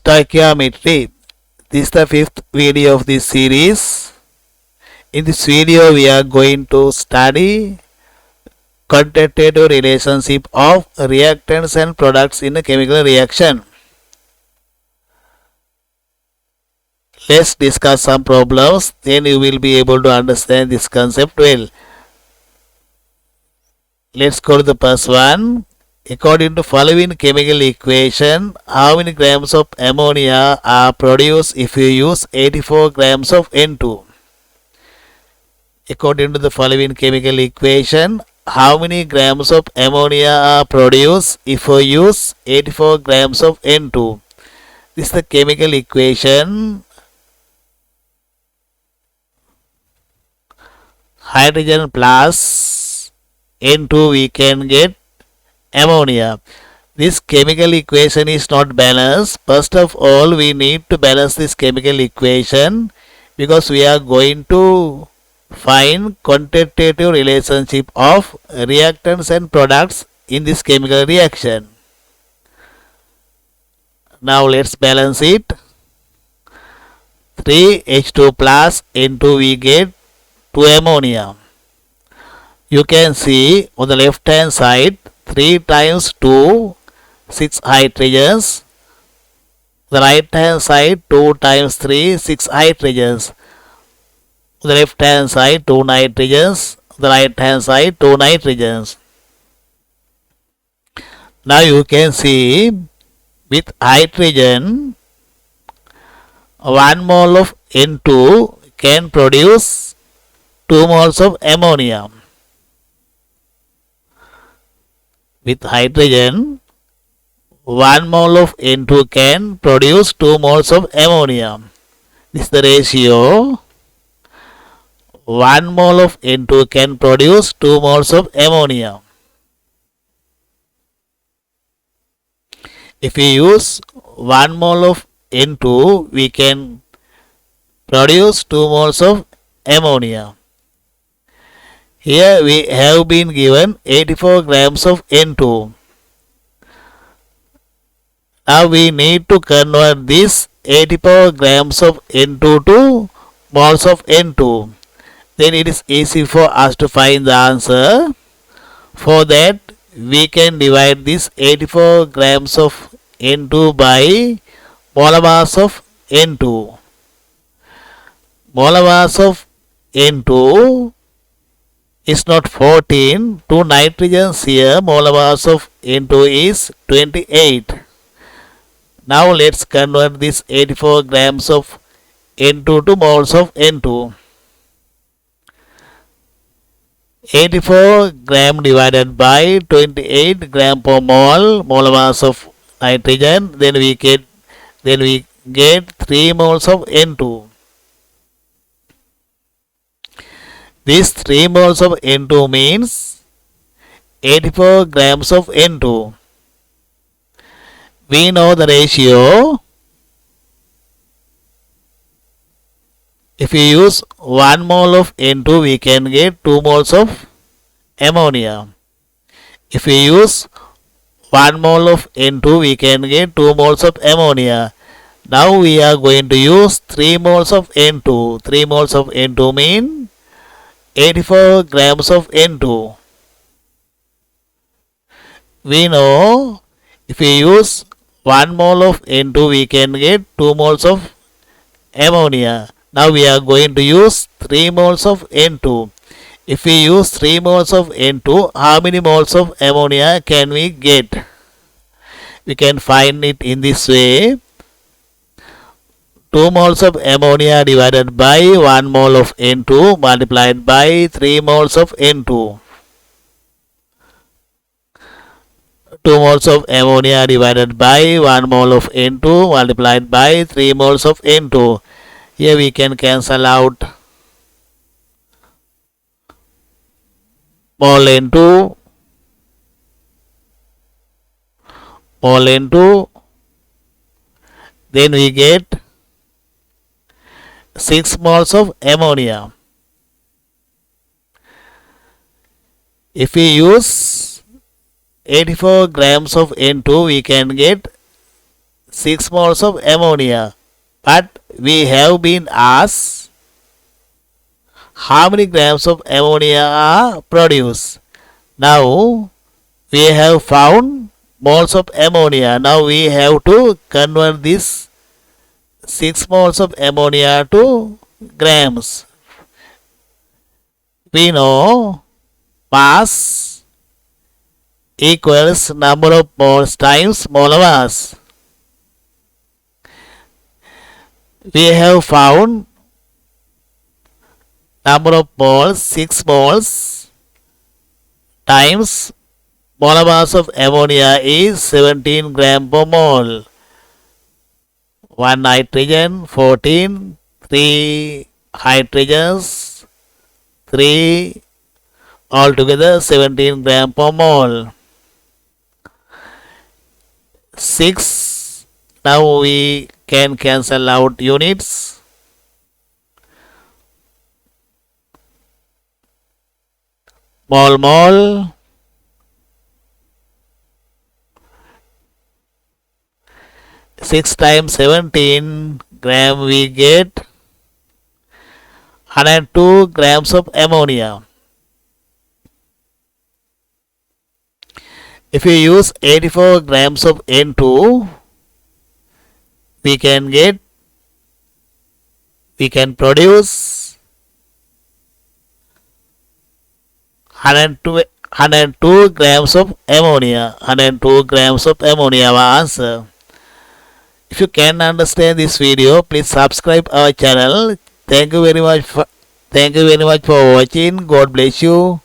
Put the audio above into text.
Stoichiometry. This is the fifth video of this series. In this video, we are going to study quantitative relationship of reactants and products in a chemical reaction. Let's discuss some problems, then you will be able to understand this concept well. Let's go to the first one. According to following chemical equation, how many grams of ammonia are produced if you use 84 grams of N2? According to the following chemical equation, how many grams of ammonia are produced if you use 84 grams of N2? This is the chemical equation. Hydrogen plus N2 we can get ammonia. This chemical equation is not balanced. First of all, we need to balance this chemical equation because we are going to find quantitative relationship of reactants and products in this chemical reaction. Now let's balance it. 3H2 plus N2 we get 2 ammonia. You can see on the left hand side 3 times 2, 6 hydrogens. The right hand side 2 times 3, 6 hydrogens. On the left hand side 2 nitrogens. The right hand side 2 nitrogens. Now you can see with hydrogen 1 mole of N2 can produce 2 moles of ammonia. With hydrogen, 1 mole of N2 can produce 2 moles of ammonia. This is the ratio. 1 mole of N2 can produce 2 moles of ammonia. If we use 1 mole of N2, we can produce 2 moles of ammonia. Here we have been given 84 grams of N2. Now we need to convert this 84 grams of N2 to moles of N2. Then it is easy for us to find the answer. For that, we can divide this 84 grams of N2 by molar mass of N2. Molar mass of N2 is not 14. 2 nitrogens here. Molar mass of N2 is 28. Now let's convert this 84 grams of N2 to moles of N2. 84 gram divided by 28 gram per mole, molar mass of nitrogen. Then we get 3 moles of N2. This 3 moles of N2 means 84 grams of N2. We know the ratio. If we use 1 mole of N2, we can get 2 moles of ammonia. If we use 1 mole of N2, we can get 2 moles of ammonia. Now we are going to use 3 moles of N2. 3 moles of N2 mean 84 grams of N2. We know if we use 1 mole of N2, we can get 2 moles of ammonia. Now we are going to use 3 moles of N2. If we use 3 moles of N2, how many moles of ammonia can we get? We can find it in this way. 2 moles of ammonia divided by 1 mole of N2 multiplied by 3 moles of N2. 2 moles of ammonia divided by 1 mole of N2 multiplied by 3 moles of N2. Here we can cancel out mole N2, mole N2. Then we get 6 moles of ammonia. If we use 84 grams of N2, we can get 6 moles of ammonia. But we have been asked how many grams of ammonia are produced. Now we have found moles of ammonia. Now we have to convert this 6 moles of ammonia to grams. We know mass equals number of moles times molar mass. We have found number of moles 6 moles times molar mass of ammonia is 17 gram per mole. 1 nitrogen, 14, 3 hydrogens, 3 altogether 17 gram per mole. 6. Now we can cancel out units. Mole. 6 times 17 gram we get 102 grams of ammonia. If we use 84 grams of N2, we can produce 102 grams of ammonia. 102 grams of ammonia our answer. If you can understand this video, please subscribe our channel. Thank you very much for watching. God bless you.